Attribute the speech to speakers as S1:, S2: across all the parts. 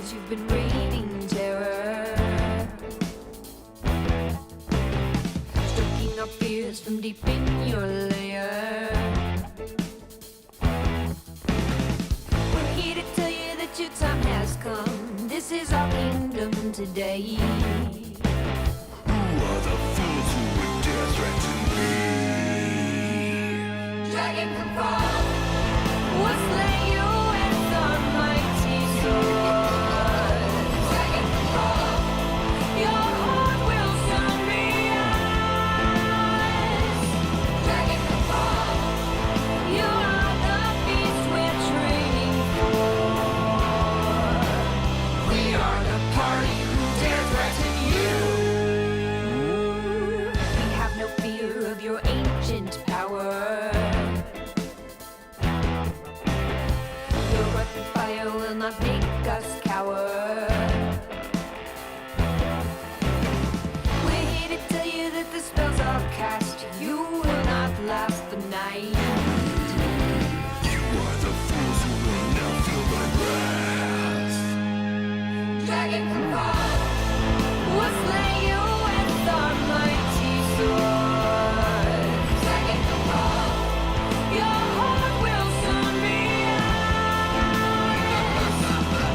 S1: 'cause you've been raining terror, stoking up fears from deep in your lair. We're here to tell you that your time has come. This is our kingdom today.
S2: Who are the fools who would dare threaten me?
S1: Dragon can fall, we'll slay you with our mighty sword. Dragon can fall, your heart will soon be ours. Dragon can fall, you are the beast we're training for.
S2: We are the party who dare threaten you.
S1: We have no fear of your ancient power. Your breath of fire will not make us cower. We're here to tell you that the spells are cast. You will not last the night.
S2: You are the fools who will now feel my wrath.
S1: Dragon can fall, we'll slay you with our mighty sword. Dragon can fall, your heart will soon be ours.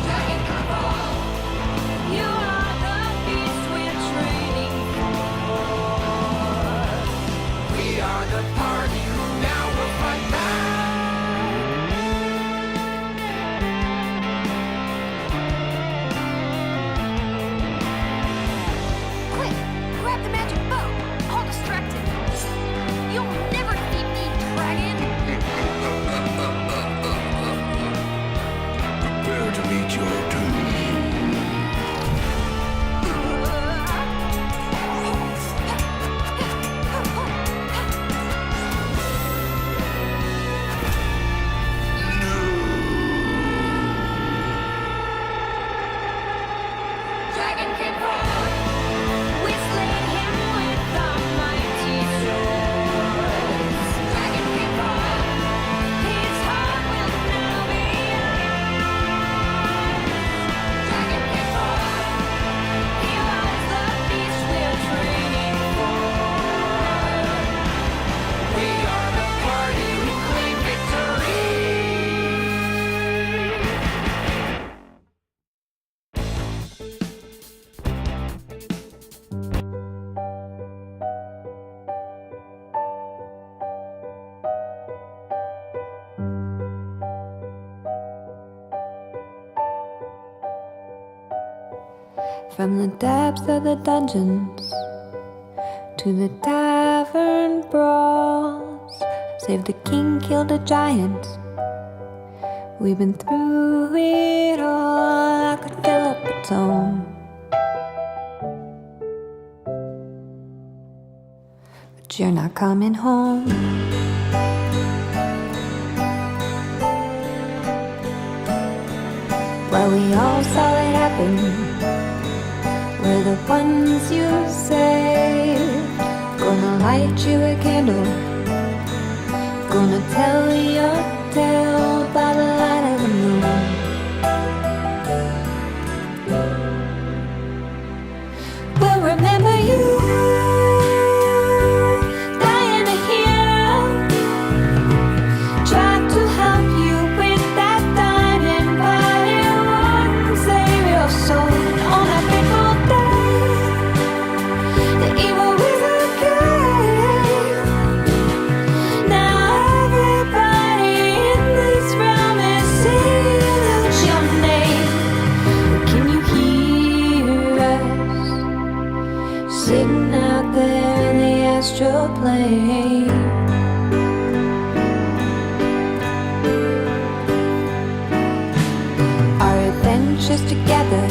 S1: Dragon can fall, you are the beast we're training for.
S2: We are the party who now will fight back.
S1: Quick, grab the magic bow. All distracted. You'll never defeat me, dragon.
S2: Prepare to meet your doom.
S1: Dragon can fall. We slayed him with our mighty swords. Dragon can fall. His heart will now be ours. Dragon can fall. He was the beast we're training for.
S2: We are the party who claim victory.
S1: From the depths of the dungeons to the tavern brawls, save the king, killed a giant. We've been through it all. I could fill up a tome, but you're not coming home. Well, we all saw it happen. We're the ones you saved. Gonna light you a candle, gonna tell your tale by the light of the moon. We'll remember you, dying a hero. Tried to help you with that diamond, but it wouldn't save your soul. On that fateful day, the evil wizard came. Now everybody in this realm is singing out your name. Can you hear us sitting out there in the astral plane? Our adventures together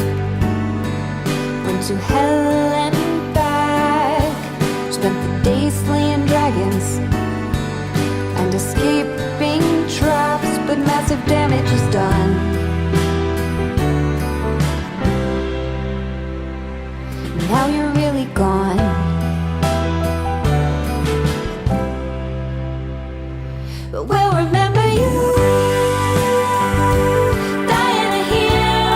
S1: went to hell and back. Spent the day slaying dragons and escaping traps, but massive damage is done. Now you're really gone. But we'll remember you, dying a hero.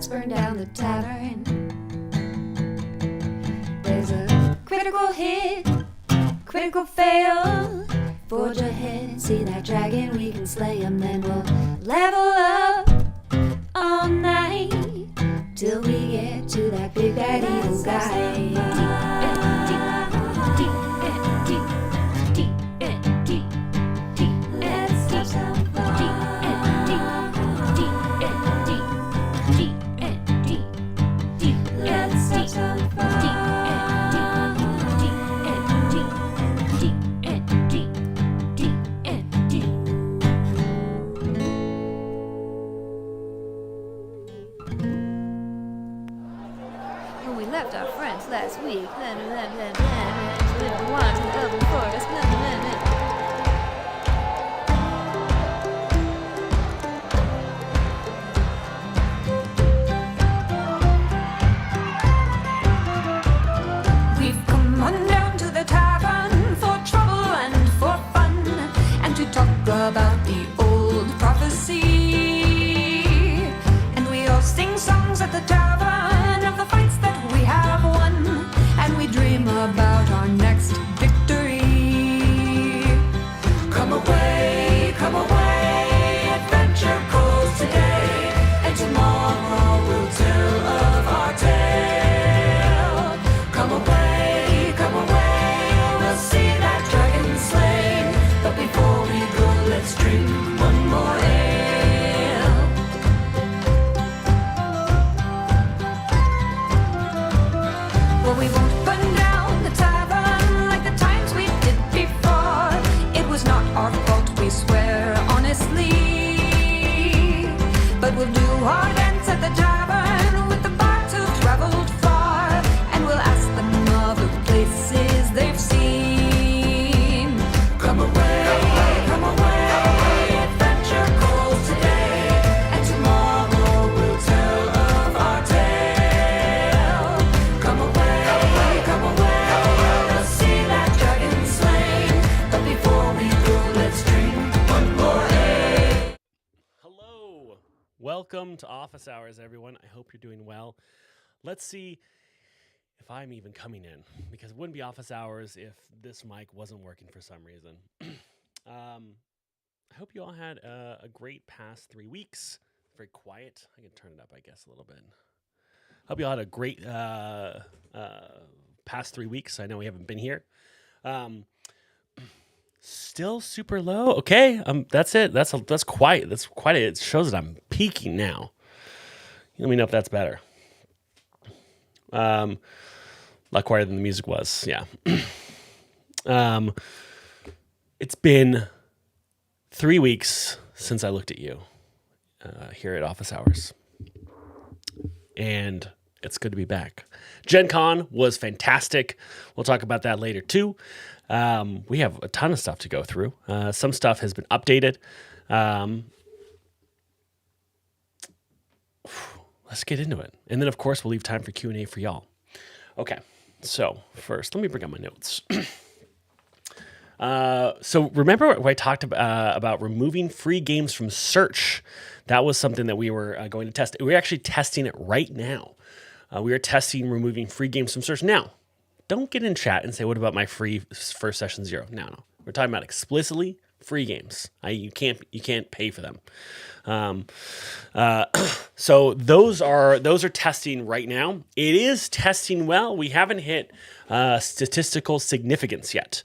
S1: let's burn down the tavern. There's a critical hit, critical fail. Forge ahead, see that dragon, we can slay him. Then we'll level up all night till we get to that big bad evil guy. When we left our friends last week, we wanted to the open forest. We've come on down to the tavern for trouble and for fun, and to talk about the old prophecy. And we all sing songs at the tavern of the fights that we have won, and we dream about our next victory. Come away, adventure calls today, and tomorrow we'll tell of our tale. Come away, we'll see that dragon slain, but before we go, let's drink one more ale. Well, we won't burn down the tavern like the times we did before. It was not our fault, we swear honestly. But we'll do our dance at the tavern with the bards who've traveled far, and we'll ask them of the places they've seen. Come away, adventure calls today, and tomorrow we'll tell of our tale. Come away, we'll see that dragon slain, but before we go, let's drink one more ale.
S3: Hello. Welcome to Office Hours, everyone. I hope you're doing well. Let's see if I'm even coming in, because it wouldn't be Office Hours if this mic wasn't working for some reason. I hope you all had a great past 3 weeks. Very quiet. I can turn it up, I guess, a little bit. Hope you all had a great past 3 weeks. I know we haven't been here. Still super low. Okay, that's it. That's quiet. That's quite it. It shows that I'm peaking now. Let me know if that's better. A lot quieter than the music was. Yeah. It's been 3 weeks since I looked at you here at Office Hours, and it's good to be back. Gen Con was fantastic. We'll talk about that later too. We have a ton of stuff to go through. Some stuff has been updated. Let's get into it. And then, of course, we'll leave time for Q&A for y'all. Okay, so first, let me bring up my notes. So remember what I talked about removing free games from search? That was something that we were going to test. We're actually testing it right now. We are testing removing free games from search. Now, don't get in chat and say, what about my free first session 0? No. We're talking about explicitly free games. You can't pay for them. So those are testing right now. It is testing well. We haven't hit statistical significance yet,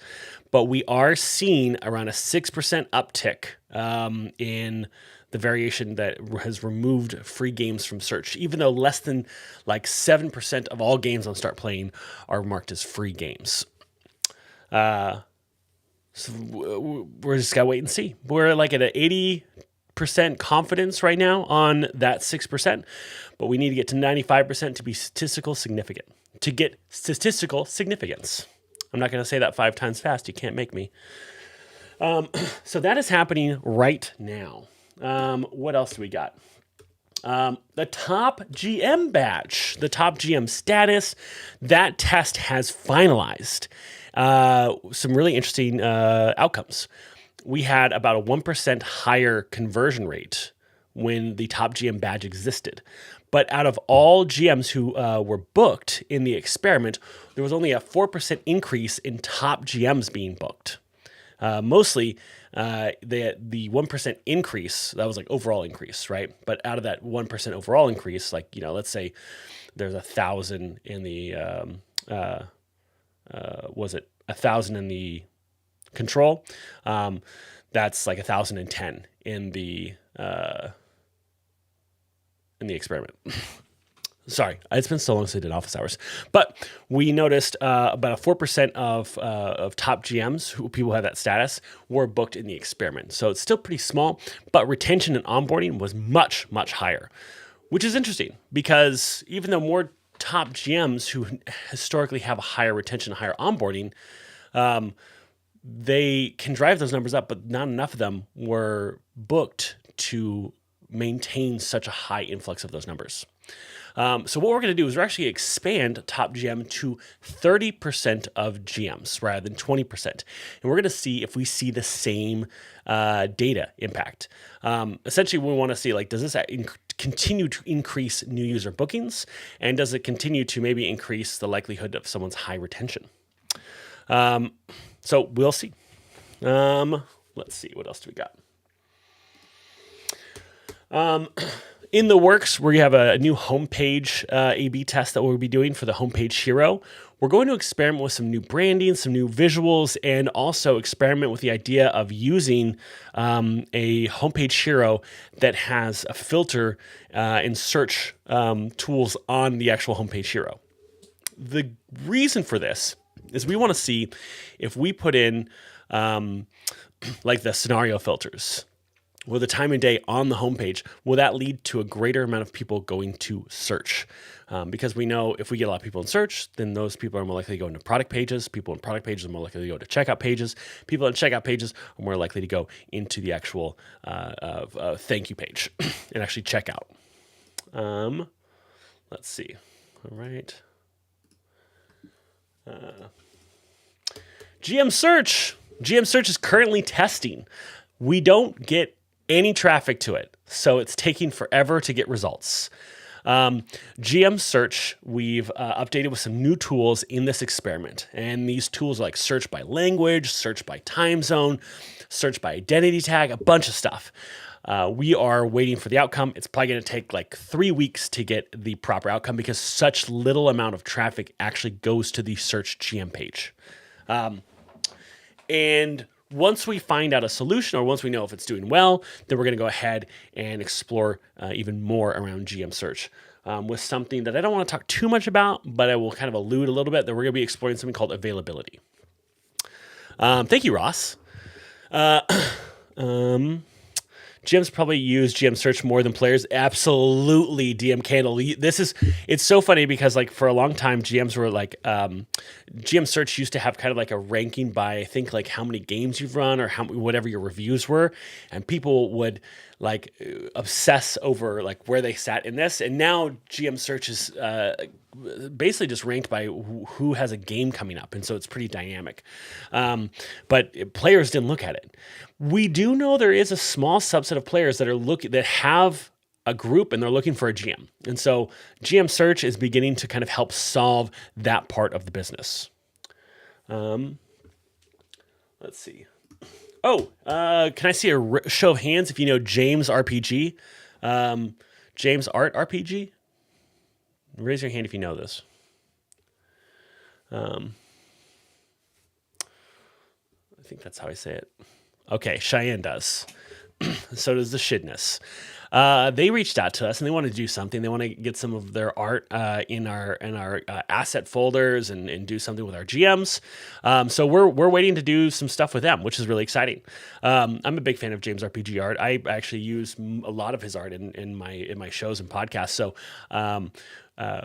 S3: but we are seeing around a 6% uptick in the variation that has removed free games from search, even though less than 7% of all games on StartPlaying are marked as free games. So we're just gotta wait and see. We're at an 80% confidence right now on that 6%, but we need to get to 95% to be statistical significant. To get statistical significance. I'm not going to say that 5 times fast. You can't make me. So that is happening right now. What else do we got? The top GM badge, the top GM status, that test has finalized. Some really interesting outcomes. We had about a 1% higher conversion rate when the top GM badge existed. But out of all GMs who were booked in the experiment, there was only a 4% increase in top GMs being booked. Mostly the 1% increase, that was like overall increase, right? But out of that 1% overall increase, like, let's say there's 1,000 in the, was it 1,000 in the control? That's like 1,010 in the experiment. Sorry, it's been so long since I did office hours. But we noticed about a 4% of top GMs, who people have that status, were booked in the experiment. So it's still pretty small, but retention and onboarding was much, much higher, which is interesting because even though more top GMs who historically have a higher retention, higher onboarding, they can drive those numbers up, but not enough of them were booked to maintain such a high influx of those numbers. So what we're going to do is we're actually expand Top GM to 30% of GMs rather than 20%. And we're going to see if we see the same data impact. Essentially, we want to see, like, does this continue to increase new user bookings? And does it continue to maybe increase the likelihood of someone's high retention? So we'll see. Let's see, what else do we got? In the works, we have a new homepage A/B test that we'll be doing for the homepage hero. We're going to experiment with some new branding, some new visuals, and also experiment with the idea of using a homepage hero that has a filter and search tools on the actual homepage hero. The reason for this is we want to see if we put in like the scenario filters or the time and day on the homepage, will that lead to a greater amount of people going to search? Because we know if we get a lot of people in search, then those people are more likely to go into product pages. People in product pages are more likely to go to checkout pages. People in checkout pages are more likely to go into the actual thank you page and actually check out. Let's see. All right. GM Search. GM Search is currently testing. We don't get any traffic to it, so it's taking forever to get results. GM Search, we've updated with some new tools in this experiment, and these tools are like search by language, search by time zone, search by identity tag, a bunch of stuff. We are waiting for the outcome. It's probably going to take like 3 weeks to get the proper outcome because such little amount of traffic actually goes to the search GM page. And once we find out a solution, or once we know if it's doing well, then we're going to go ahead and explore even more around GM Search with something that I don't want to talk too much about, but I will kind of allude a little bit that we're going to be exploring something called availability. Thank you, Ross. GMs probably use GM Search more than players. Absolutely, DM Candle. It's so funny because like for a long time, GMs were like, GM Search used to have kind of like a ranking by, I think, like how many games you've run or whatever your reviews were. And people would like obsess over like where they sat in this. And now GM Search is basically just ranked by who has a game coming up. And so it's pretty dynamic. But players didn't look at it. We do know there is a small subset of players that have a group and they're looking for a GM. And so GM Search is beginning to kind of help solve that part of the business. Let's see. Oh, can I see a show of hands if you know James RPG? James Art RPG? Raise your hand if you know this. I think that's how I say it. Okay, Cheyenne does. So does the Shidness. They reached out to us and they want to do something. They want to get some of their art in our asset folders and do something with our GMs. So we're waiting to do some stuff with them, which is really exciting. I'm a big fan of James RPG art. I actually use a lot of his art in my shows and podcasts. So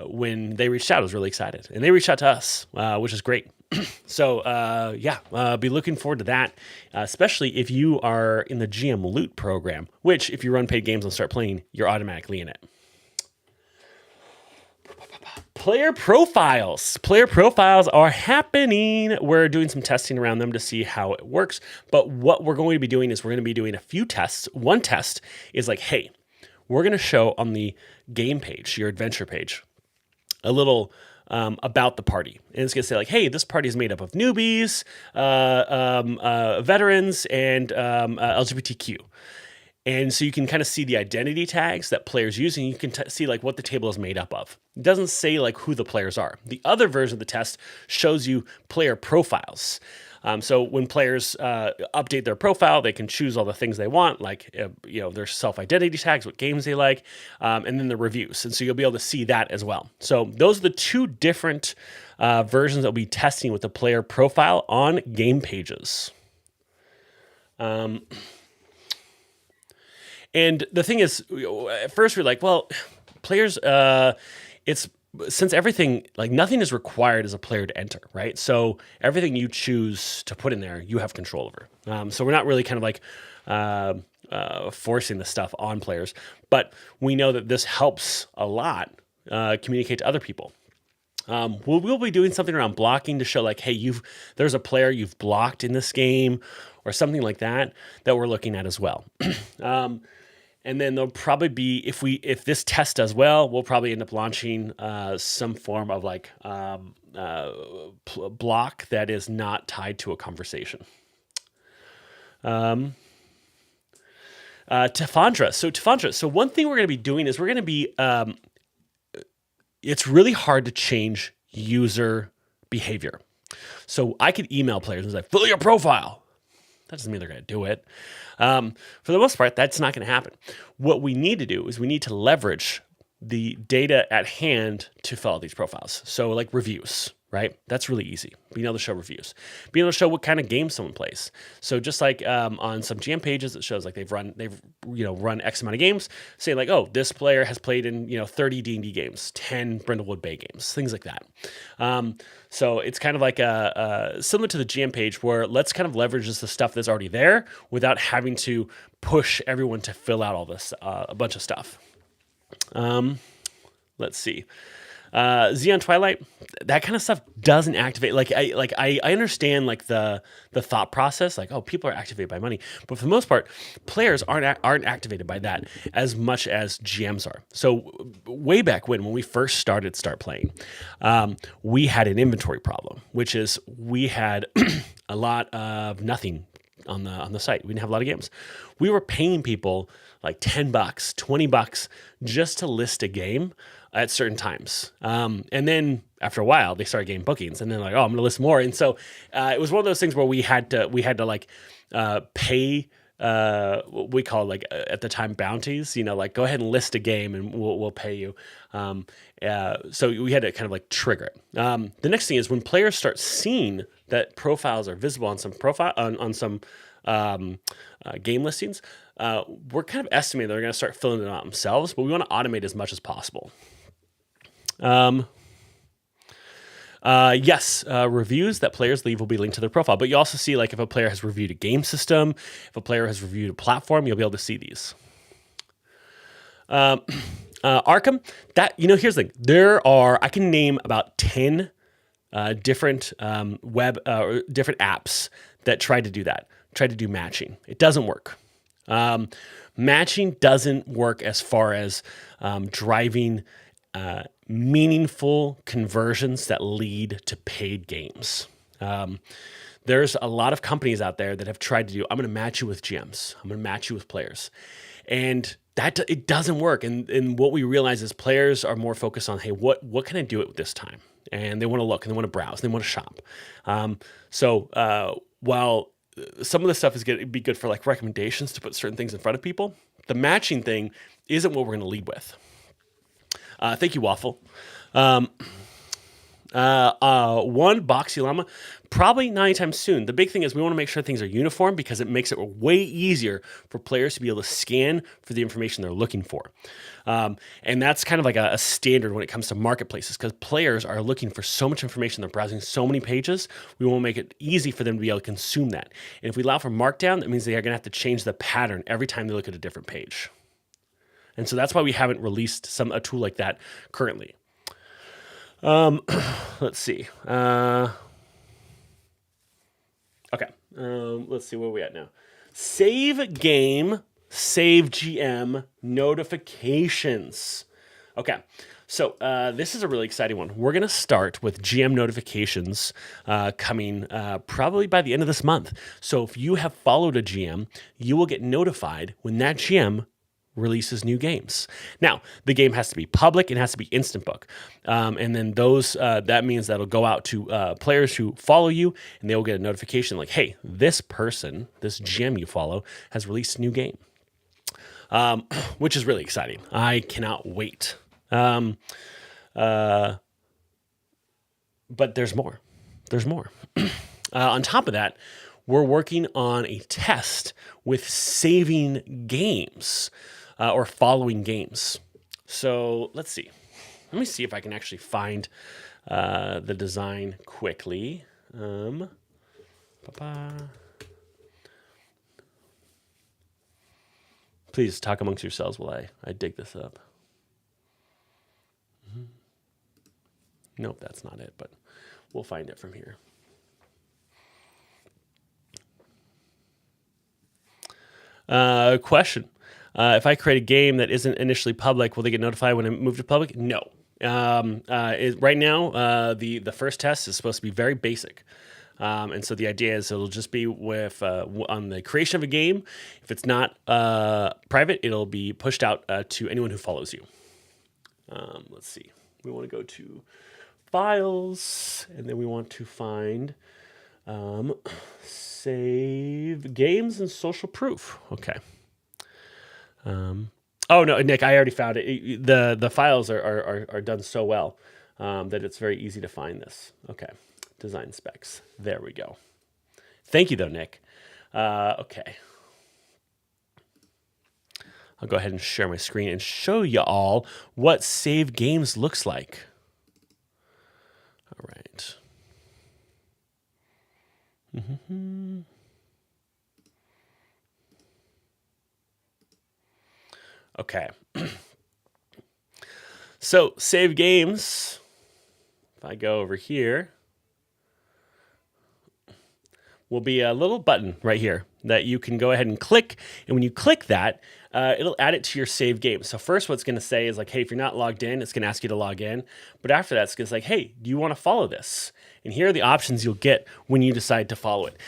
S3: when they reached out, I was really excited, and they reached out to us, which is great. So, be looking forward to that, especially if you are in the GM Loot program, which if you run paid games on StartPlaying, you're automatically in it. Player profiles. Player profiles are happening. We're doing some testing around them to see how it works. But what we're going to be doing is we're going to be doing a few tests. One test is like, hey, we're going to show on the game page, your adventure page, a little about the party. And it's going to say like, hey, this party is made up of newbies, veterans, and LGBTQ. And so you can kind of see the identity tags that players use, and you can see like what the table is made up of. It doesn't say like who the players are. The other version of the test shows you player profiles. So when players update their profile, they can choose all the things they want, like their self-identity tags, what games they like, and then the reviews. And so you'll be able to see that as well. So those are the two different versions that we'll be testing with the player profile on game pages. And the thing is, at first we're like, well, players, since everything, like nothing is required as a player to enter, right? So everything you choose to put in there, you have control over. So we're not really kind of like forcing the stuff on players, but we know that this helps a lot communicate to other people. We'll be doing something around blocking to show like, hey, there's a player you've blocked in this game or something like that we're looking at as well. And then there'll probably be, if this test does well, we'll probably end up launching some form of like block that is not tied to a conversation. Tefandra. So one thing we're going to be doing is we're going to be, it's really hard to change user behavior. So I could email players and say, fill your profile. That doesn't mean they're going to do it. For the most part, that's not going to happen. What we need to do is we need to leverage the data at hand to fill out these profiles. So like reviews, right? That's really easy. Being able to show reviews. Being able to show what kind of game someone plays. So just like on some GM pages, it shows like they've run X amount of games, saying like, oh, this player has played in 30 D&D games, 10 Brindlewood Bay games, things like that. So it's kind of like similar to the GM page where let's kind of leverage the stuff that's already there without having to push everyone to fill out all this, a bunch of stuff. Let's see. Xeon Twilight, that kind of stuff doesn't activate. I understand like the thought process, like, oh, people are activated by money, but for the most part, players aren't activated by that as much as GMs are. So way back when we first started StartPlaying, we had an inventory problem, which is we had a lot of nothing on the site. We didn't have a lot of games. We were paying people like $10, $20 just to list a game at certain times. And then after a while, they started getting bookings, and then like, oh, I'm going to list more. And so it was one of those things where we had to like pay what we call like at the time bounties. Like go ahead and list a game, and we'll pay you. So we had to kind of like trigger it. The next thing is when players start seeing that profiles are visible on some game listings, we're kind of estimating they're going to start filling it out themselves, but we want to automate as much as possible. Reviews that players leave will be linked to their profile, but you also see like if a player has reviewed a game system, if a player has reviewed a platform, you'll be able to see these. Arkham, here's the thing. I can name about 10 different web or different apps that try to do that, try to do matching. It doesn't work. Matching doesn't work as far as driving meaningful conversions that lead to paid games. There's a lot of companies out there that have tried to do, I'm going to match you with GMs. I'm going to match you with players. And it doesn't work. And what we realize is players are more focused on, hey, what can I do it this time? And they want to look, and they want to browse, and they want to shop. While some of the stuff is going to be good for like recommendations to put certain things in front of people, the matching thing isn't what we're going to lead with. Thank you, Waffle. One Boxy Llama, probably not anytime soon. The big thing is we want to make sure things are uniform because it makes it way easier for players to be able to scan for the information they're looking for. And that's kind of like a standard when it comes to marketplaces because players are looking for so much information. They're browsing so many pages. We want to make it easy for them to be able to consume that. And if we allow for markdown, that means they are going to have to change the pattern every time they look at a different page. And so that's why we haven't released a tool like that currently. Let's see. Okay. Let's see where we're at now. Save game Save GM notifications. Okay, so this is a really exciting one. We're going to start with GM notifications coming probably by the end of this month. So if you have followed a GM, you will get notified when that GM releases new games. Now, the game has to be public and has to be instant book. And then those that means that'll go out to players who follow you, and they will get a notification like, hey, this person, this GM you follow, has released a new game. Which is really exciting. I cannot wait. But there's more. There's more. On top of that, we're working on a test with saving games or following games. So let's see. Let me see if I can actually find the design quickly. Please talk amongst yourselves while I dig this up. Nope, that's not it, but we'll find it from here. Question. If I create a game that isn't initially public, will they get notified when I move to public? No. Right now, the first test is supposed to be very basic. And so the idea is it'll just be with on the creation of a game. If it's not private, it'll be pushed out to anyone who follows you. Let's see. We want to go to files, and then we want to find save games and social proof. Okay. Oh no, Nick, I already found it. The files are done so well that it's very easy to find this. Okay. Design specs. There we go. Thank you, though, Nick. Okay. I'll go ahead and share my screen and show you all what save games looks like. All right. Okay. So, save games. If I go over here, will be a little button right here that you can go ahead and click. And when you click that, it'll add it to your save game. So first what's going to say is like, hey, if you're not logged in, it's going to ask you to log in. But after that, it's going to say, hey, do you want to follow this? And here are the options you'll get when you decide to follow it.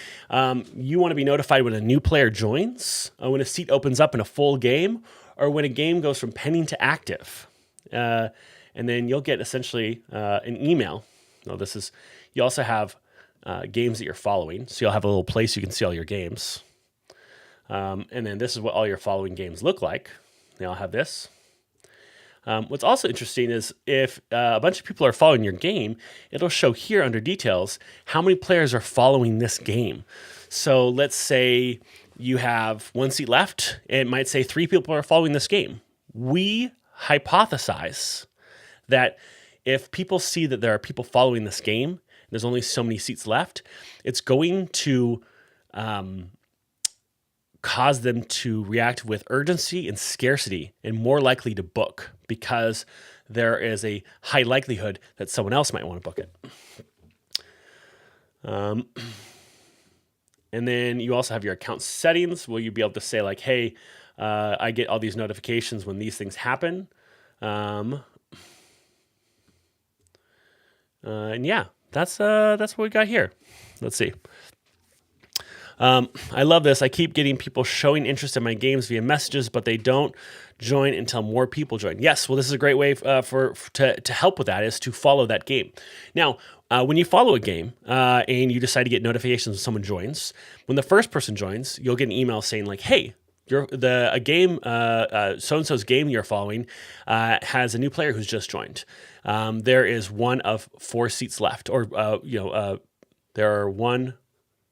S3: You want to be notified when a new player joins, when a seat opens up in a full game, or when a game goes from pending to active. And then you'll get essentially an email. No, you also have games that you're following. So you'll have a little place you can see all your games. And then this is what all your following games look like. They all have this. What's also interesting is if a bunch of people are following your game, it'll show here under details how many players are following this game. So let's say you have one seat left. It might say 3 people are following this game. We hypothesize that if people see that there are people following this game, there's only so many seats left, it's going to cause them to react with urgency and scarcity and more likely to book because there is a high likelihood that someone else might want to book it. And then you also have your account settings where you'll be able to say like, hey, I get all these notifications when these things happen. And yeah, that's what we got here. Let's see. I love this. I keep getting people showing interest in my games via messages, but they don't join until more people join. Yes, well, this is a great way to help with that is to follow that game. Now, when you follow a game and you decide to get notifications when someone joins, when the first person joins, you'll get an email saying like, hey, a game, so-and-so's game you're following has a new player who's just joined. There is one of 4 seats left, or there are one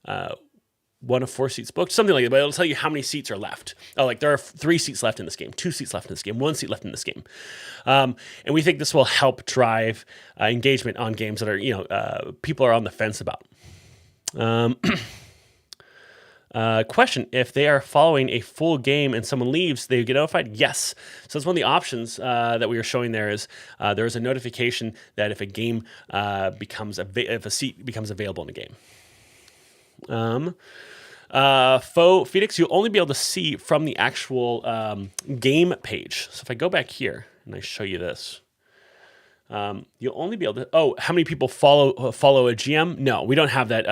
S3: of 4 seats booked, something like that. But it'll tell you how many seats are left. Oh, like there are 3 seats left in this game, 2 seats left in this game, 1 seat left in this game, and we think this will help drive engagement on games that are people are on the fence about. Question, if they are following a full game and someone leaves, they get notified? Yes. So that's one of the options that we were showing there is there is a notification that if a game if a seat becomes available in a game. Phoenix, you'll only be able to see from the actual game page. So if I go back here and I show you this, you'll only be able to. Oh, how many people follow a GM? No, we don't have that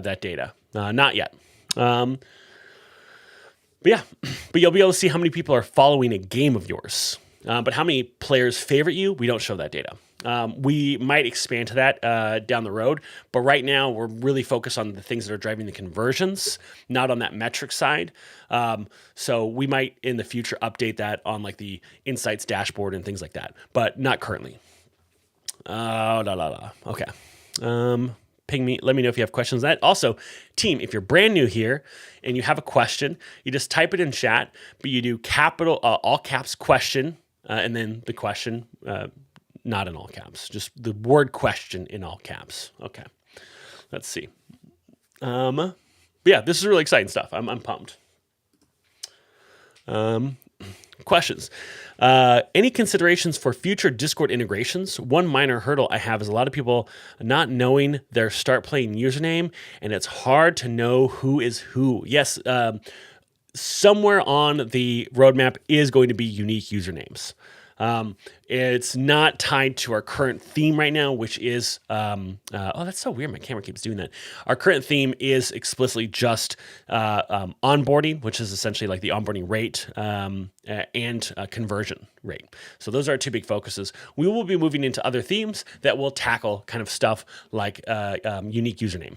S3: that data. Not yet. But yeah, but you'll be able to see how many people are following a game of yours. But how many players favorite you? We don't show that data. We might expand to that down the road, but right now we're really focused on the things that are driving the conversions, not on that metric side. So we might in the future update that on like the insights dashboard and things like that, but not currently. Okay. Ping me. Let me know if you have questions on that. Also, team, if you're brand new here and you have a question, you just type it in chat, but you do capital, all caps question, and then the question, not in all caps, just the word question in all caps. Okay. Let's see. Yeah, this is really exciting stuff. I'm pumped. Questions. Any considerations for future Discord integrations? One minor hurdle I have is a lot of people not knowing their StartPlaying username, and it's hard to know who is who. Yes, somewhere on the roadmap is going to be unique usernames. It's not tied to our current theme right now, which is, oh, that's so weird. My camera keeps doing that. Our current theme is explicitly just onboarding, which is essentially like the onboarding rate and conversion rate. So those are our two big focuses. We will be moving into other themes that will tackle kind of stuff like unique username.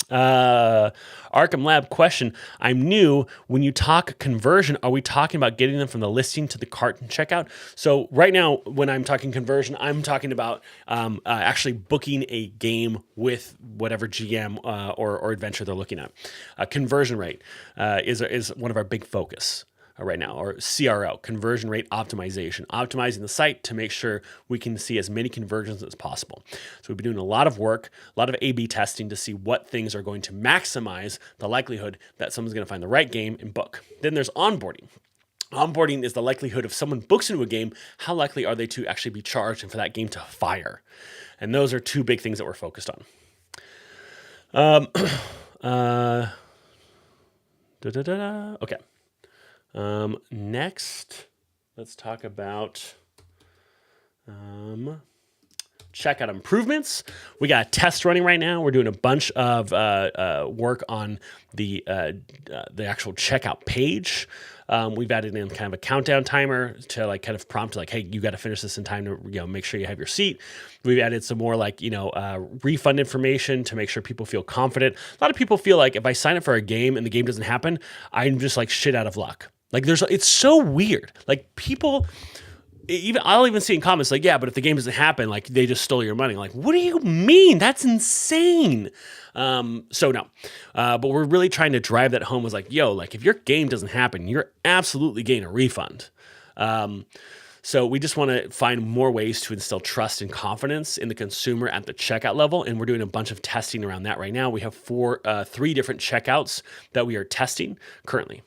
S3: Arkham Lab question. I'm new. When you talk conversion, are we talking about getting them from the listing to the cart and checkout? So right now, when I'm talking conversion, I'm talking about actually booking a game with whatever GM or adventure they're looking at. Conversion rate is one of our big focus right now, or CRO, conversion rate optimization, optimizing the site to make sure we can see as many conversions as possible. So we've been doing a lot of work, a lot of A/B testing to see what things are going to maximize the likelihood that someone's going to find the right game and book. Then there's onboarding. Onboarding is the likelihood if someone books into a game, how likely are they to actually be charged and for that game to fire? And those are two big things that we're focused on. Okay. Next, let's talk about checkout improvements. We got a test running right now. We're doing a bunch of work on the actual checkout page. We've added in kind of a countdown timer to like kind of prompt like, hey, you got to finish this in time to make sure you have your seat. We've added some more like refund information to make sure people feel confident. A lot of people feel like if I sign up for a game and the game doesn't happen, I'm just like shit out of luck. Like it's so weird. Like people, I'll even see in comments like, yeah, but if the game doesn't happen, like they just stole your money. Like, what do you mean? That's insane. So no, but we're really trying to drive that home. Was like, yo, like if your game doesn't happen, you're absolutely getting a refund. So we just want to find more ways to instill trust and confidence in the consumer at the checkout level. And we're doing a bunch of testing around that right now. We have three different checkouts that we are testing currently.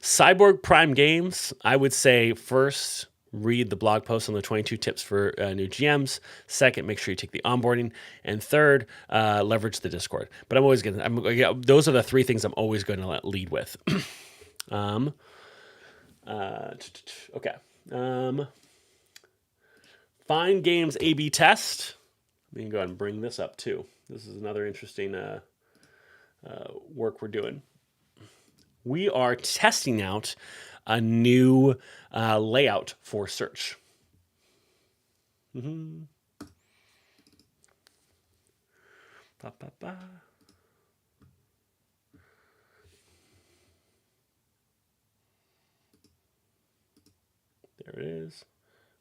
S3: Cyborg Prime Games, I would say first, read the blog post on the 22 tips for new GMs. Second, make sure you take the onboarding. And third, leverage the Discord. But those are the three things I'm always going to lead with. Okay. Find games A/B test. We can go ahead and bring this up too. This is another interesting work we're doing. We are testing out a new layout for search. Mm-hmm. There it is.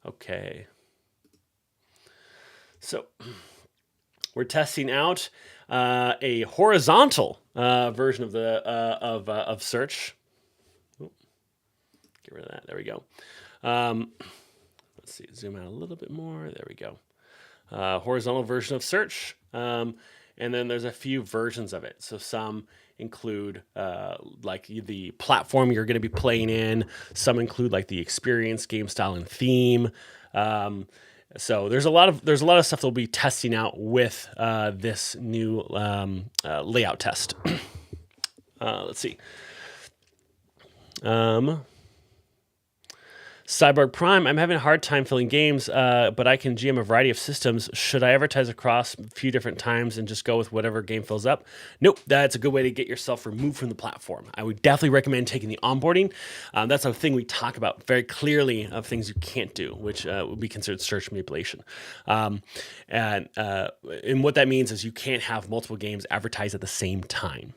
S3: Okay. So we're testing out a horizontal version of the of search. Ooh, get rid of that. There we go. Let's see. Zoom out a little bit more. There we go. Horizontal version of search. And then there's a few versions of it. So some include like the platform you're going to be playing in. Some include like the experience, game style, and theme. So there's a lot of stuff they'll be testing out with this new layout test. Let's see. Cyborg Prime, I'm having a hard time filling games, but I can GM a variety of systems. Should I advertise across a few different times and just go with whatever game fills up? Nope, that's a good way to get yourself removed from the platform. I would definitely recommend taking the onboarding. That's a thing we talk about very clearly of things you can't do, which would be considered search manipulation. And what that means is you can't have multiple games advertised at the same time.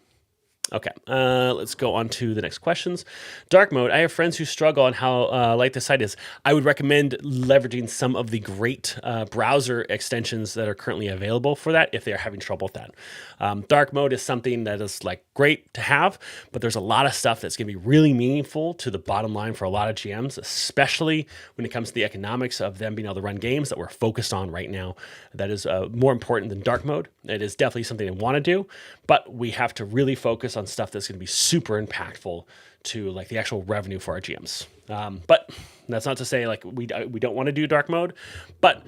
S3: Okay, let's go on to the next questions. Dark mode. I have friends who struggle on how light the site is. I would recommend leveraging some of the great browser extensions that are currently available for that if they're having trouble with that. Dark mode is something that is like great to have, but there's a lot of stuff that's going to be really meaningful to the bottom line for a lot of GMs, especially when it comes to the economics of them being able to run games that we're focused on right now. That is more important than dark mode. It is definitely something I want to do, but we have to really focus on stuff that's going to be super impactful to like the actual revenue for our GMs. But that's not to say like we don't want to do dark mode, but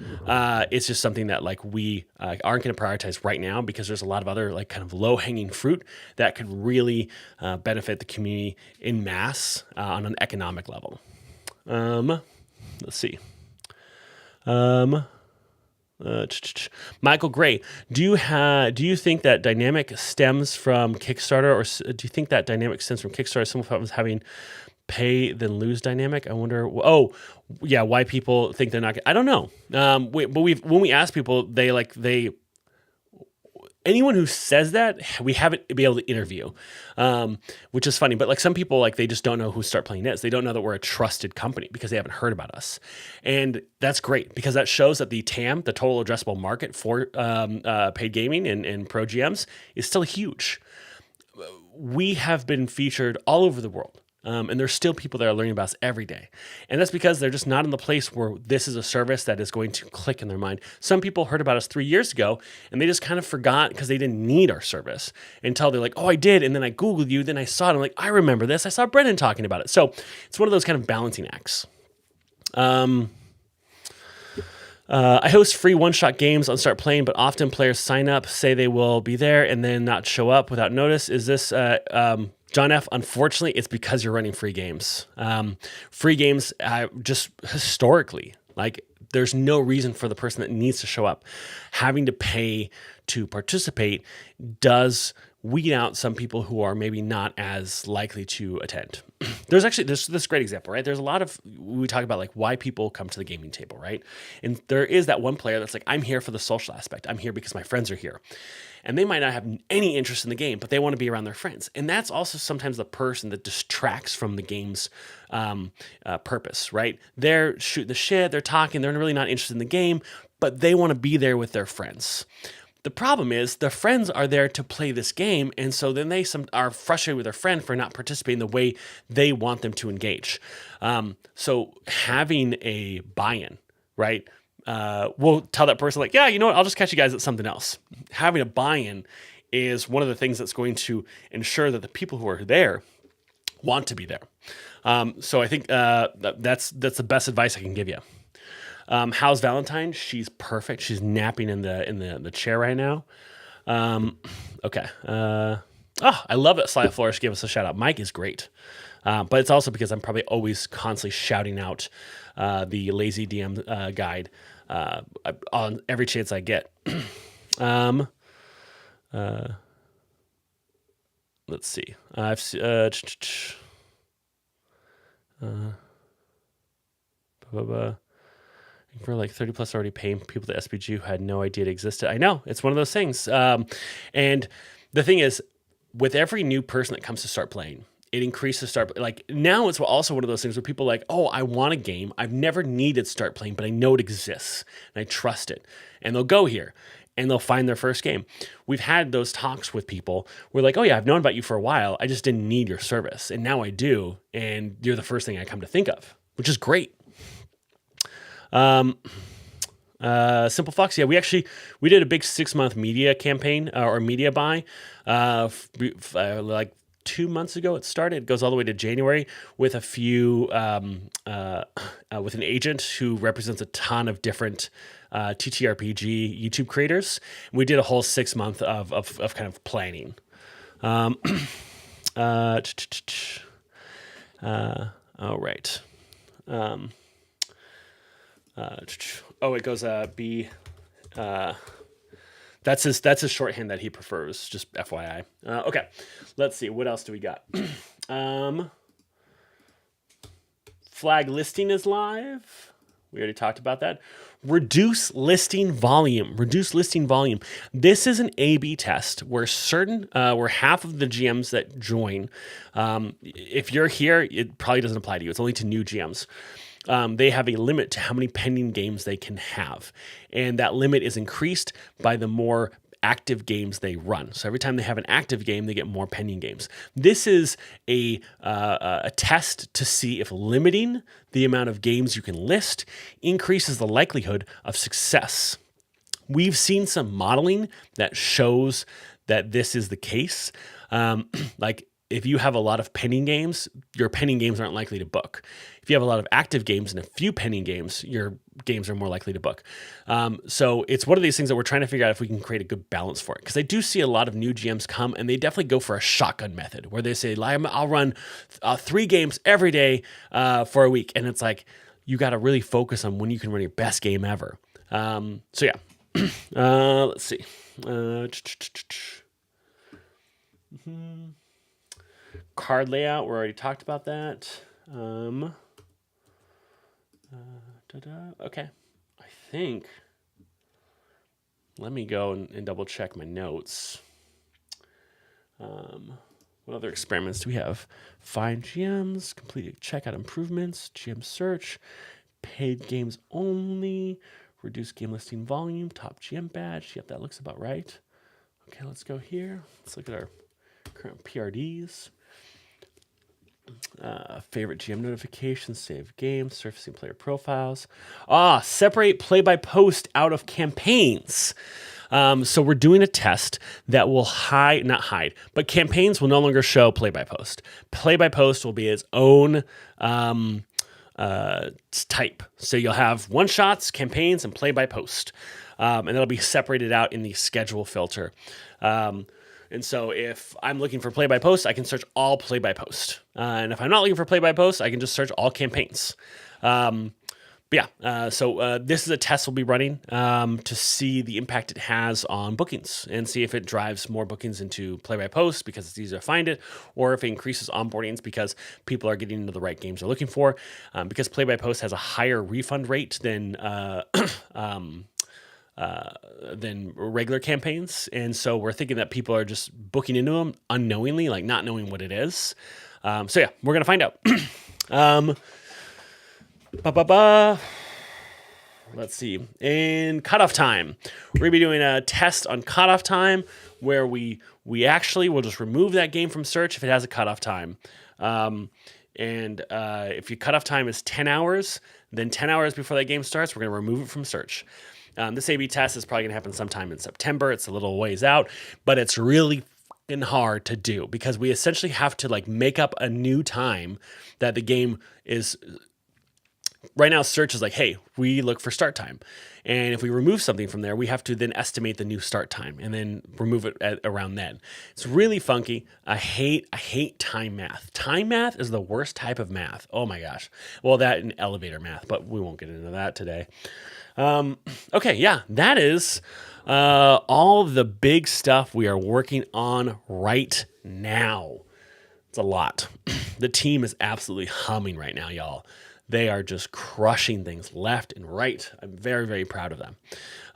S3: it's just something that like we aren't going to prioritize right now because there's a lot of other like kind of low hanging fruit that could really benefit the community in mass on an economic level. Let's see. Michael Gray, do you think that dynamic stems from Kickstarter, or do you think that dynamic stems from Kickstarter? Some of us having pay then lose dynamic. I wonder. Oh, yeah, why people think they're not. I don't know. But when we ask people, anyone who says that, we haven't been able to interview, which is funny. But like some people, like they just don't know who StartPlaying is. They don't know that we're a trusted company because they haven't heard about us, and that's great because that shows that the TAM, the total addressable market for paid gaming and pro GMs, is still huge. We have been featured all over the world. And there's still people that are learning about us every day. And that's because they're just not in the place where this is a service that is going to click in their mind. Some people heard about us 3 years ago and they just kind of forgot because they didn't need our service until they're like, oh, I did. And then I Googled you. Then I saw it. I'm like, I remember this. I saw Brennan talking about it. So it's one of those kind of balancing acts. I host free one-shot games on StartPlaying, but often players sign up, say they will be there, and then not show up without notice. Is this... John F., unfortunately, it's because you're running free games. Free games, just historically, like there's no reason for the person that needs to show up. Having to pay to participate does weed out some people who are maybe not as likely to attend. There's this great example, right? There's a lot of, we talk about like why people come to the gaming table, right? And there is that one player that's like, I'm here for the social aspect. I'm here because my friends are here. And they might not have any interest in the game, but they want to be around their friends. And that's also sometimes the person that distracts from the game's purpose, right? They're shooting the shit, they're talking, they're really not interested in the game, but they want to be there with their friends. The problem is the friends are there to play this game, and so then they are frustrated with their friend for not participating the way they want them to engage. So having a buy-in, right? We'll tell that person like, yeah, you know what? I'll just catch you guys at something else. Having a buy-in is one of the things that's going to ensure that the people who are there want to be there. So I think that's the best advice I can give you. How's Valentine? She's perfect. She's napping in the chair right now. Okay. I love that Sly Flourish gave us a shout out. Mike is great. But it's also because I'm probably always constantly shouting out the Lazy DM guide on every chance I get. Let's see. For like 30 plus already paying people to SPG who had no idea it existed. I know, it's one of those things. And the thing is, with every new person that comes to start playing, it increases like now it's also one of those things where people are like, oh, I want a game. I've never needed start playing, but I know it exists and I trust it. And they'll go here and they'll find their first game. We've had those talks with people where like, oh yeah, I've known about you for a while. I just didn't need your service. And now I do. And you're the first thing I come to think of, which is great. Simple Fox. Yeah, we did a big 6-month media campaign or media buy, like 2 months ago it started. It goes all the way to January with a few with an agent who represents a ton of different TTRPG YouTube creators. We did a whole 6 month of kind of planning. All right. It goes B. That's his shorthand that he prefers. Just FYI. Okay, let's see. What else do we got? Flag listing is live. We already talked about that. Reduce listing volume. Reduce listing volume. This is an A/B test where where half of the GMs that join, if you're here, it probably doesn't apply to you. It's only to new GMs. They have a limit to how many pending games they can have. And that limit is increased by the more active games they run. So every time they have an active game, they get more pending games. This is a test to see if limiting the amount of games you can list increases the likelihood of success. We've seen some modeling that shows that this is the case. Like if you have a lot of pending games, your pending games aren't likely to book. If you have a lot of active games and a few pending games, your games are more likely to book. So it's one of these things that we're trying to figure out if we can create a good balance for it. Because I do see a lot of new GMs come and they definitely go for a shotgun method where they say, I'll run 3 games every day for a week. And it's like, you got to really focus on when you can run your best game ever. So yeah, let's see. Card layout, we already talked about that. Okay, I think, let me go and double check my notes. What other experiments do we have? Find GMs, complete checkout improvements, GM search, paid games only, reduce game listing volume, top GM badge. Yep, that looks about right. Okay, let's go here. Let's look at our current PRDs. Favorite GM notifications, save games, surfacing player profiles. Separate play by post out of campaigns. So we're doing a test that will not hide, but campaigns will no longer show play by post. Play by post will be its own type. So you'll have one shots, campaigns, and play by post. And that'll be separated out in the schedule filter. And so if I'm looking for play-by-post, I can search all play-by-post. And if I'm not looking for play-by-post, I can just search all campaigns. So this is a test we'll be running to see the impact it has on bookings and see if it drives more bookings into play-by-post because it's easier to find it, or if it increases onboardings because people are getting into the right games they're looking for. Because play-by-post has a higher refund rate than regular campaigns. And so we're thinking that people are just booking into them unknowingly, like not knowing what it is. We're going to find out. Let's see. In cutoff time, we're going to be doing a test on cutoff time where we actually will just remove that game from search if it has a cutoff time. If your cutoff time is 10 hours, then 10 hours before that game starts, we're going to remove it from search. This A/B test is probably going to happen sometime in September. It's a little ways out, but it's really fucking hard to do because we essentially have to make up a new time that the game is. Right now, search is like, hey, we look for start time. And if we remove something from there, we have to then estimate the new start time and then remove it around then. It's really funky. I hate time math. Time math is the worst type of math. Oh my gosh. Well, that and elevator math, but we won't get into that today. That is all the big stuff we are working on right now. It's a lot. The team is absolutely humming right now, y'all. They are just crushing things left and right. I'm very, very proud of them.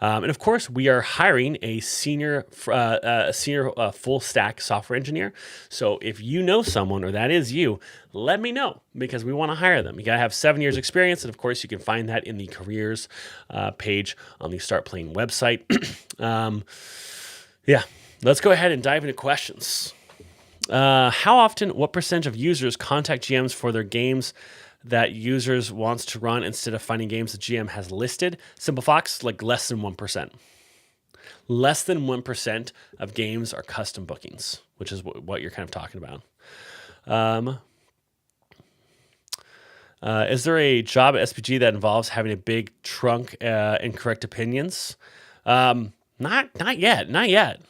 S3: And of course, we are hiring a senior full stack software engineer. So if you know someone or that is you, let me know because we want to hire them. You got to have 7 years experience. And of course, you can find that in the careers page on the StartPlaying website. Let's go ahead and dive into questions. How often, what percentage of users contact GMs for their games that users wants to run instead of finding games the GM has listed? Simple Fox, less than 1%. Less than 1% of games are custom bookings, which is what you're kind of talking about. Is there a job at SPG that involves having a big trunk and correct opinions? Not yet. Not yet.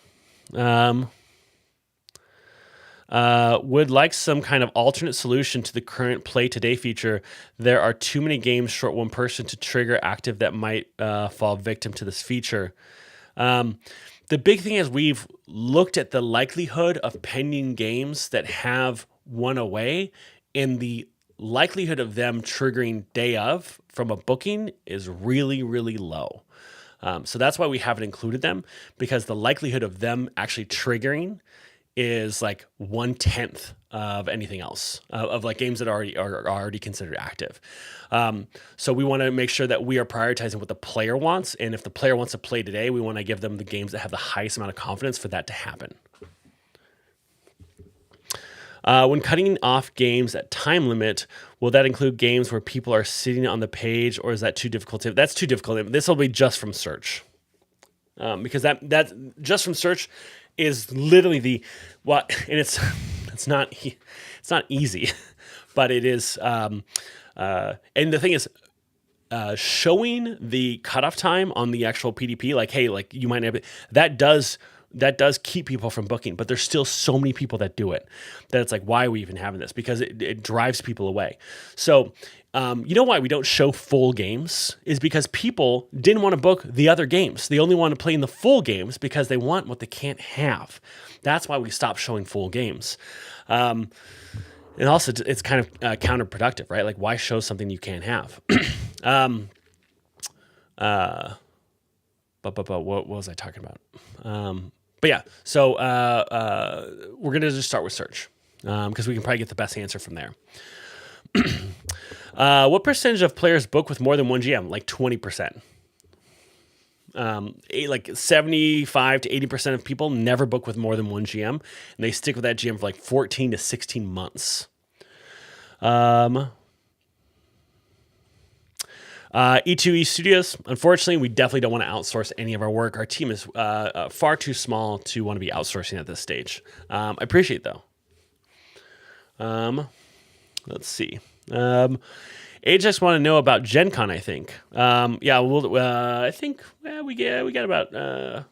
S3: Would like some kind of alternate solution to the current Play Today feature. There are too many games short one person to trigger active that might fall victim to this feature. The big thing is we've looked at the likelihood of pending games that have one away, and the likelihood of them triggering day of from a booking is really, really low. So that's why we haven't included them, because the likelihood of them actually triggering is like 1/10 of anything else of like games that are already considered active. So we want to make sure that we are prioritizing what the player wants, and if the player wants to play today, we want to give them the games that have the highest amount of confidence for that to happen. When cutting off games at time limit, will that include games where people are sitting on the page, or is that too difficult? That's too difficult. This will be just from search, because that just from search is literally and it's not easy, but it is. And the thing is, showing the cutoff time on the actual PDP, like, hey, like you might have that does keep people from booking, but there's still so many people that do it that it's like, why are we even having this? Because it drives people away. So, you know why we don't show full games is because people didn't want to book the other games. They only want to play in the full games because they want what they can't have. That's why we stopped showing full games. And also it's kind of counterproductive, right? Like, why show something you can't have? But what was I talking about? But yeah, so we're going to just start with search because we can probably get the best answer from there. What percentage of players book with more than one GM? Like 20%. Like 75 to 80% of people never book with more than one GM, and they stick with that GM for like 14 to 16 months. E2E Studios, unfortunately, we definitely don't want to outsource any of our work. Our team is far too small to want to be outsourcing at this stage. I appreciate it, though. Let's see. Ajax want to know about Gen Con, I think. Yeah, we'll, I think we got about... what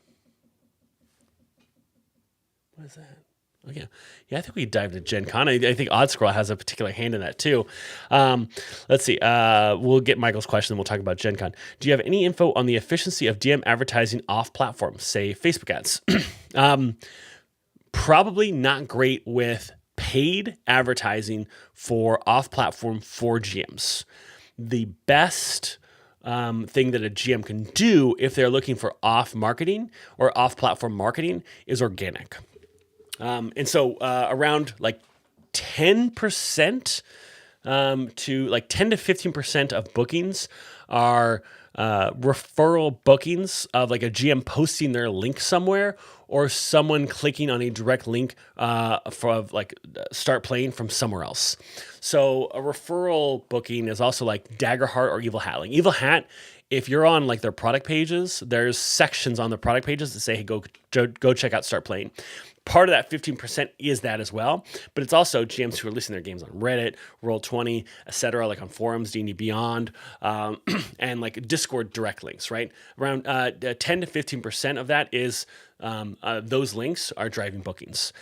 S3: is that? Oh, yeah. Yeah, I think we dived into Gen Con. I think OddScroll has a particular hand in that, too. Let's see. We'll get Michael's question, and we'll talk about Gen Con. Do you have any info on the efficiency of DM advertising off-platform, say Facebook ads? Probably not great with paid advertising for off-platform for GMs. The best thing that a GM can do if they're looking for off-marketing or off-platform marketing is organic. And so around like 10% to like 10 to 15% of bookings are referral bookings of like a GM posting their link somewhere or someone clicking on a direct link for like StartPlaying from somewhere else. So a referral booking is also like Daggerheart or Evil Hat. Like Evil Hat, if you're on like their product pages, there's sections on the product pages that say, hey, go check out StartPlaying. Part of that 15% is that as well, but it's also GMs who are listing their games on Reddit, Roll20, etc., like on forums, D&D Beyond, and like Discord direct links, right? Around 10 to 15% of that is those links are driving bookings.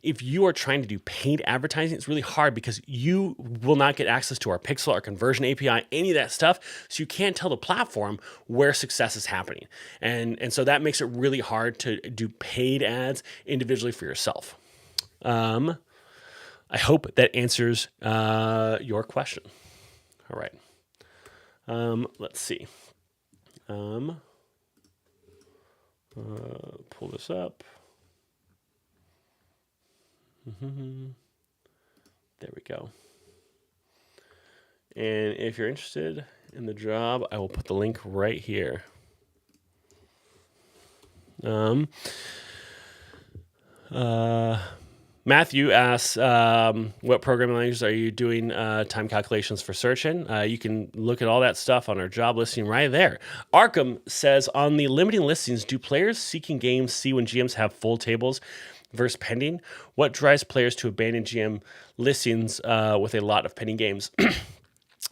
S3: If you are trying to do paid advertising, it's really hard because you will not get access to our Pixel, our conversion API, any of that stuff, so you can't tell the platform where success is happening. And so that makes it really hard to do paid ads individually for yourself. I hope that answers your question. All right. Let's see. Pull this up. There we go. And if you're interested in the job, I will put the link right here. Matthew asks, what programming languages are you doing time calculations for search in? You can look at all that stuff on our job listing right there. Arkham says, on the limiting listings, do players seeking games see when GMs have full tables versus pending? What drives players to abandon GM listings with a lot of pending games?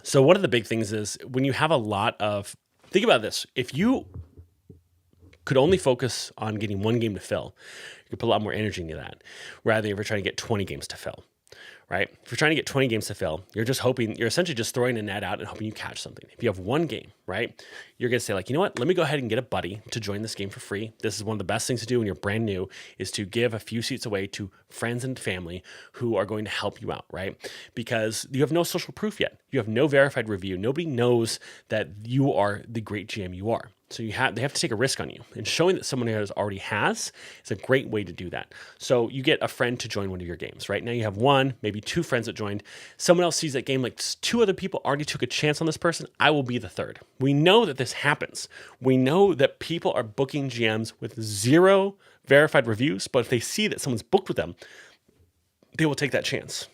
S3: So one of the big things is when you have a lot of, think about this. If you could only focus on getting one game to fill, you could put a lot more energy into that rather than if you're trying to get 20 games to fill, right? If you're trying to get 20 games to fill, you're essentially just throwing a net out and hoping you catch something. If you have one game, right, you're going to say like, you know what, let me go ahead and get a buddy to join this game for free. This is one of the best things to do when you're brand new is to give a few seats away to friends and family who are going to help you out, right? Because you have no social proof yet. You have no verified review. Nobody knows that you are the great GM you are. So they have to take a risk on you, and showing that someone already has is a great way to do that. So you get a friend to join one of your games, right? Now you have one, maybe two friends that joined. Someone else sees that game, like two other people already took a chance on this person. I will be the third. We know that this happens. We know that people are booking GMs with 0 verified reviews, but if they see that someone's booked with them, they will take that chance.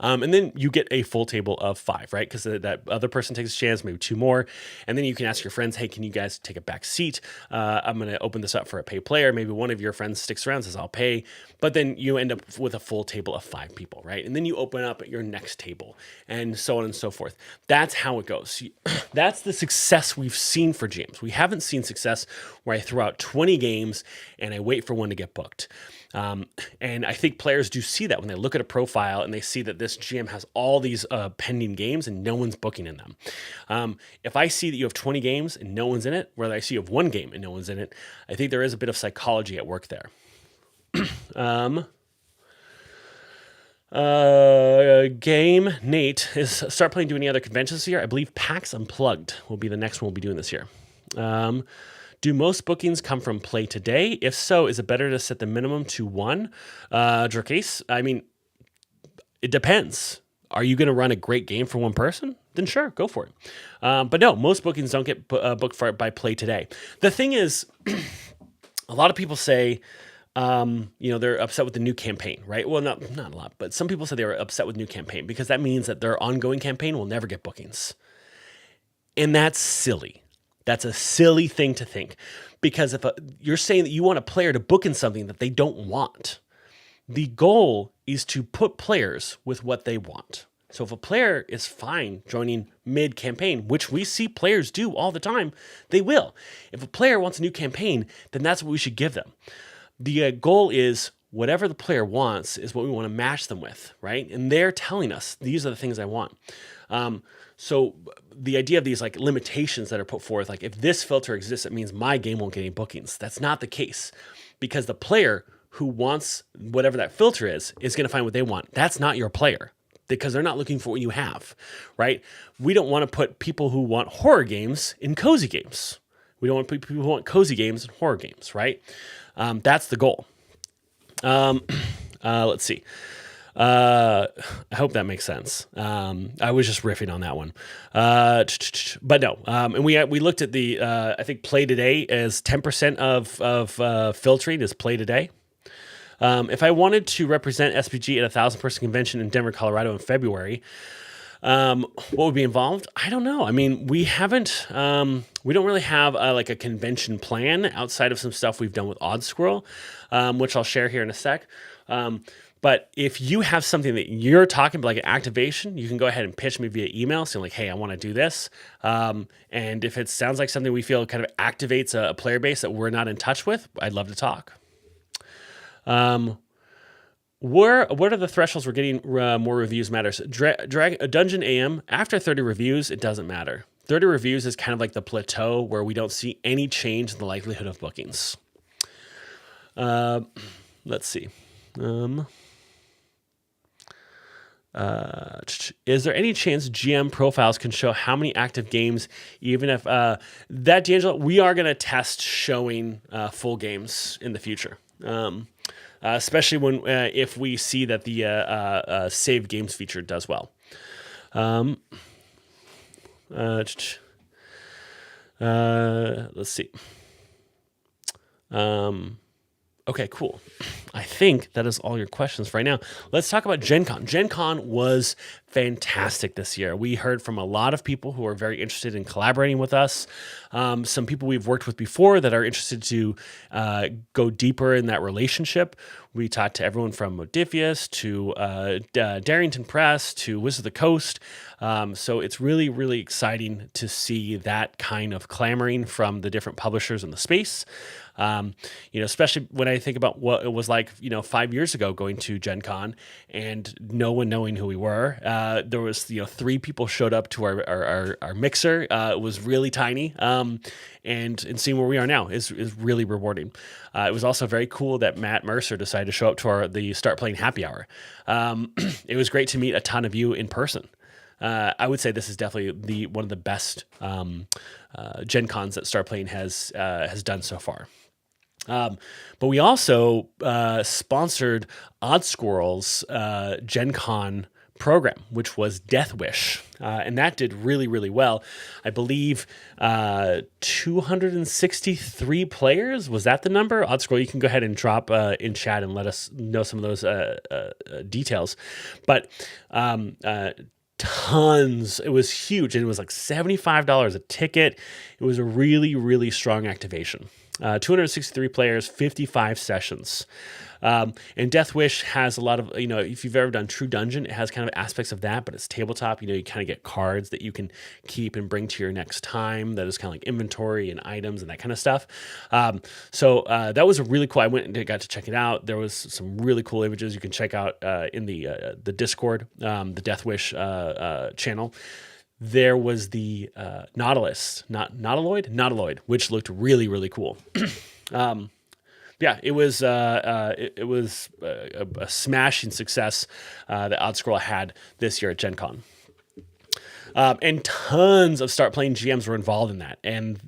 S3: And then you get a full table of 5, right? Because that other person takes a chance, maybe 2 more. And then you can ask your friends, hey, can you guys take a back seat? I'm going to open this up for a pay player. Maybe one of your friends sticks around and says, I'll pay. But then you end up with a full table of 5 people, right? And then you open up your next table and so on and so forth. That's how it goes. That's the success we've seen for GMs. We haven't seen success where I throw out 20 games and I wait for one to get booked. And I think players do see that when they look at a profile and they see that this GM has all these pending games and no one's booking in them. If I see that you have 20 games and no one's in it, whether I see you have 1 game and no one's in it, I think there is a bit of psychology at work there. Game Nate is StartPlaying do any other conventions this year? I believe PAX Unplugged will be the next one we'll be doing this year. Do most bookings come from play today? If so, is it better to set the minimum to 1? Dracase, I mean, it depends. Are you going to run a great game for one person? Then sure, go for it. But no, most bookings don't get booked by play today. The thing is, a lot of people say, they're upset with the new campaign, right? Well, not a lot, but some people say they were upset with new campaign because that means that their ongoing campaign will never get bookings. And that's silly. That's a silly thing to think, because if you're saying that you want a player to book in something that they don't want, the goal is to put players with what they want. So if a player is fine joining mid-campaign, which we see players do all the time, they will. If a player wants a new campaign, then that's what we should give them. The goal is whatever the player wants is what we want to match them with, right? And they're telling us, these are the things I want. So the idea of these like limitations that are put forth, like if this filter exists, it means my game won't get any bookings. That's not the case, because the player who wants whatever that filter is going to find what they want. That's not your player, because they're not looking for what you have, right? We don't want to put people who want horror games in cozy games. We don't want to put people who want cozy games in horror games, right? That's the goal. Let's see. I hope that makes sense. I was just riffing on that one. But no. And we looked at the, I think play today as 10% of filtering is play today. If I wanted to represent SPG at a 1,000-person convention in Denver, Colorado in February, what would be involved? I don't know. I mean, we don't really have like a convention plan outside of some stuff we've done with Odd Squirrel, which I'll share here in a sec. But if you have something that you're talking about, like an activation, you can go ahead and pitch me via email saying like, hey, I want to do this. And if it sounds like something we feel kind of activates a player base that we're not in touch with, I'd love to talk. What are the thresholds we're getting more reviews matters? Dungeon AM, after 30 reviews, it doesn't matter. 30 reviews is kind of like the plateau where we don't see any change in the likelihood of bookings. Let's see. Is there any chance GM profiles can show how many active games, even if that, D'Angelo, we are going to test showing full games in the future. Especially when if we see that the save games feature does well. Let's see. Okay, cool. I think that is all your questions for right now. Let's talk about Gen Con. Gen Con was fantastic this year. We heard from a lot of people who are very interested in collaborating with us. Some people we've worked with before that are interested to go deeper in that relationship. We talked to everyone from Modifius to Darrington Press to Wizard of the Coast. So it's really, really exciting to see that kind of clamoring from the different publishers in the space. Especially when I think about what it was like, 5 years ago going to Gen Con and no one knowing who we were. There was, 3 people showed up to our mixer. It was really tiny. And seeing where we are now is really rewarding. It was also very cool that Matt Mercer decided to show up to the Start Playing happy hour. It was great to meet a ton of you in person. I would say this is definitely one of the best Gen Cons that Start Playing has done so far. But we also sponsored Odd Squirrel's Gen Con program, which was Death Wish. And that did really, really well. I believe 263 players. Was that the number? Odd Squirrel, you can go ahead and drop in chat and let us know some of those details. But tons. It was huge. And it was like $75 a ticket. It was a really, really strong activation. 263 players, 55 sessions. And Death Wish has a lot of, if you've ever done True Dungeon, it has kind of aspects of that, but it's tabletop. You kind of get cards that you can keep and bring to your next time. That is kind of like inventory and items and that kind of stuff. So that was a really cool. I went and got to check it out. There was some really cool images you can check out in the Discord, the Death Wish channel. There was the Nautilus, Nautiloid, which looked really, really cool. It was a smashing success that Odd Squirrel had this year at Gen Con. And tons of Start Playing GMs were involved in that. And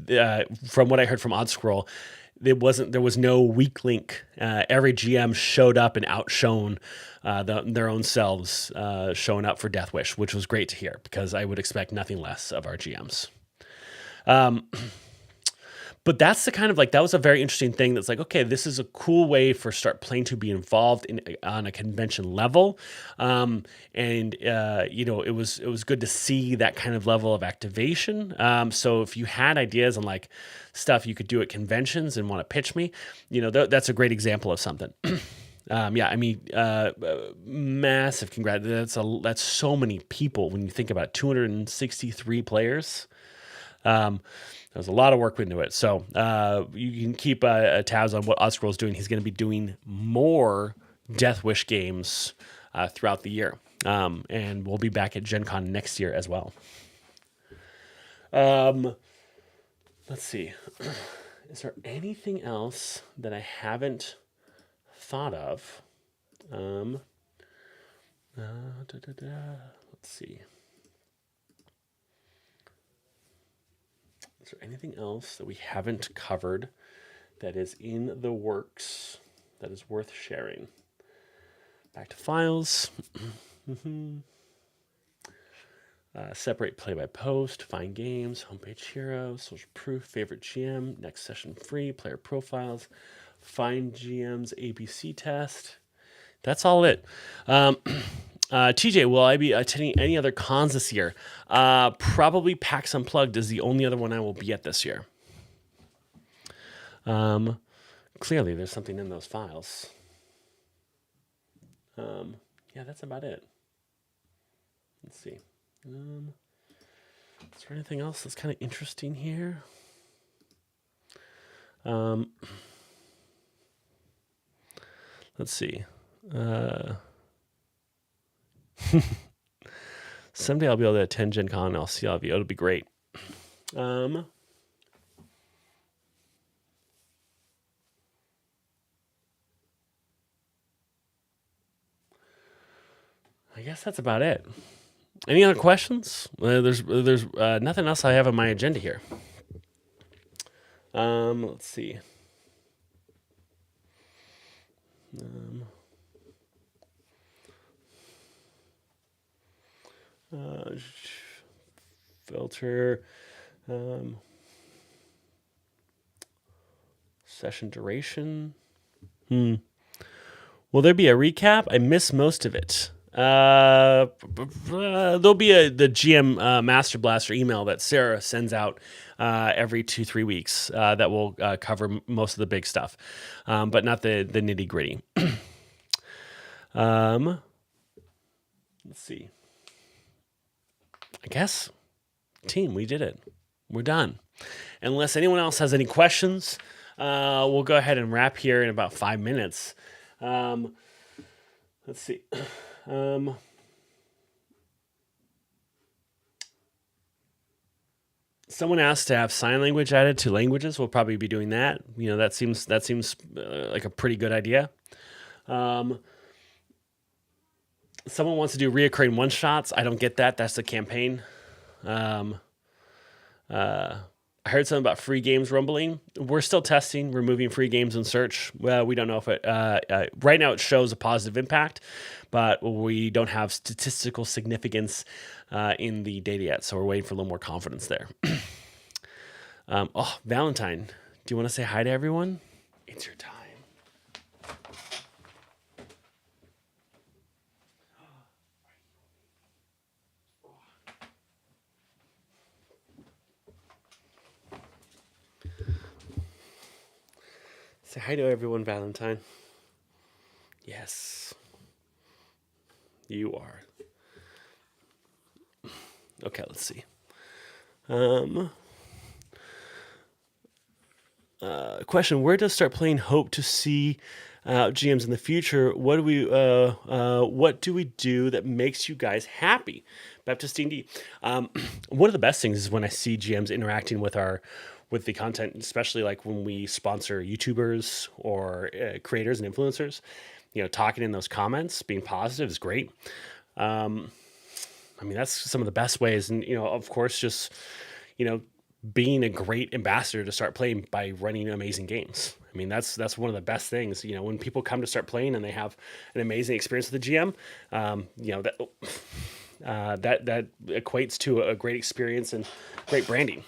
S3: from what I heard from Odd Squirrel, there was no weak link. Every GM showed up and outshone their own selves, showing up for Death Wish, which was great to hear because I would expect nothing less of our GMs. But that's the kind of that was a very interesting thing. That's like, okay, this is a cool way for Start Playing to be involved on a convention level, it was good to see that kind of level of activation. So if you had ideas on stuff you could do at conventions and want to pitch me, that's a great example of something. Massive congrats. That's so many people when you think about 263 players. There's a lot of work into it. So you can keep tabs on what Odd Squirrel's doing. He's going to be doing more Death Wish games throughout the year. And we'll be back at Gen Con next year as well. Let's see. Is there anything else that I haven't thought of? Let's see. Is there anything else that we haven't covered that is in the works that is worth sharing? Back to files. Separate play by post, find games, homepage hero, social proof, favorite GM, next session free, player profiles, find GM's ABC test. That's all it. TJ, will I be attending any other cons this year? Probably PAX Unplugged is the only other one I will be at this year. Clearly, there's something in those files. That's about it. Let's see. Is there anything else that's kind of interesting here? Let's see. Someday I'll be able to attend Gen Con and I'll see all of you. It'll be great. I guess that's about it. Any other questions? There's nothing else I have on my agenda here. Let's see. Filter. Session duration. Will there be a recap? I missed most of it. There'll be the GM Master Blaster email that Sarah sends out every 2-3 weeks that will cover most of the big stuff, but not the nitty gritty. Let's see. I guess, team, we did it. We're done. Unless anyone else has any questions, we'll go ahead and wrap here in about 5 minutes. Let's see. Someone asked to have sign language added to languages. We'll probably be doing that. That seems like a pretty good idea. Someone wants to do reoccurring one shots. I don't get that. That's the campaign. I heard something about free games rumbling. We're still testing removing free games in search. Well, we don't know if it right now it shows a positive impact, but we don't have statistical significance in the data yet. So we're waiting for a little more confidence there. Valentine, do you want to say hi to everyone? It's your time. Say hi to everyone, Valentine. Yes. You are. Okay, let's see. Question: where does StartPlaying hope to see GMs in the future? What do we do that makes you guys happy? Baptist D&D. One of the best things is when I see GMs interacting with the content, especially like when we sponsor YouTubers or creators and influencers. Talking in those comments, being positive is great. That's some of the best ways, and of course, just being a great ambassador to StartPlaying by running amazing games. That's one of the best things. When people come to StartPlaying and they have an amazing experience with the GM, that equates to a great experience and great branding.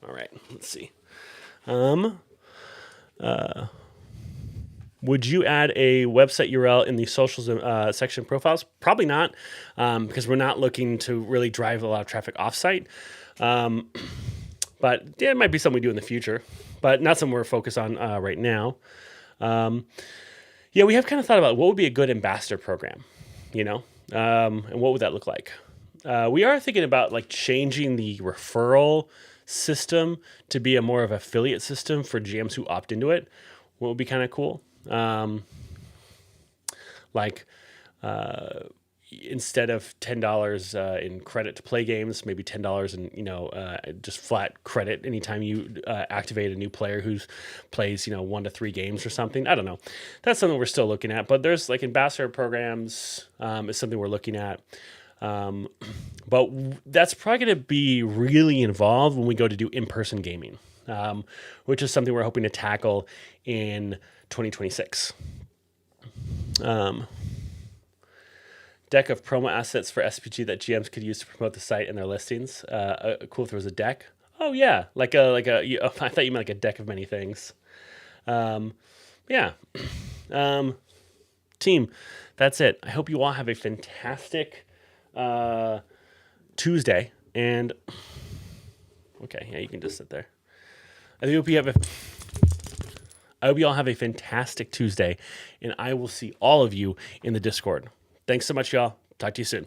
S3: All right, let's see. Would you add a website URL in the socials section profiles? Probably not, because we're not looking to really drive a lot of traffic offsite. But yeah, it might be something we do in the future, but not something we're focused on right now. We have kind of thought about what would be a good ambassador program, and what would that look like? We are thinking about like changing the referral system to be a more of affiliate system for GMs who opt into it. What would be kind of cool? Instead of $10 in credit to play games, maybe $10 in just flat credit anytime you activate a new player who plays 1 to 3 games or something. I don't know. That's something we're still looking at. But there's like ambassador programs is something we're looking at. But that's probably going to be really involved when we go to do in-person gaming, which is something we're hoping to tackle in 2026. Deck of promo assets for SPG that GMs could use to promote the site and their listings. Cool if there was a deck. Oh yeah, I thought you meant like a deck of many things. Team, that's it. I hope you all have a fantastic Tuesday. And okay, yeah, you can just sit there. I hope you all have a fantastic Tuesday, and I will see all of you in the Discord. Thanks so much, y'all. Talk to you soon.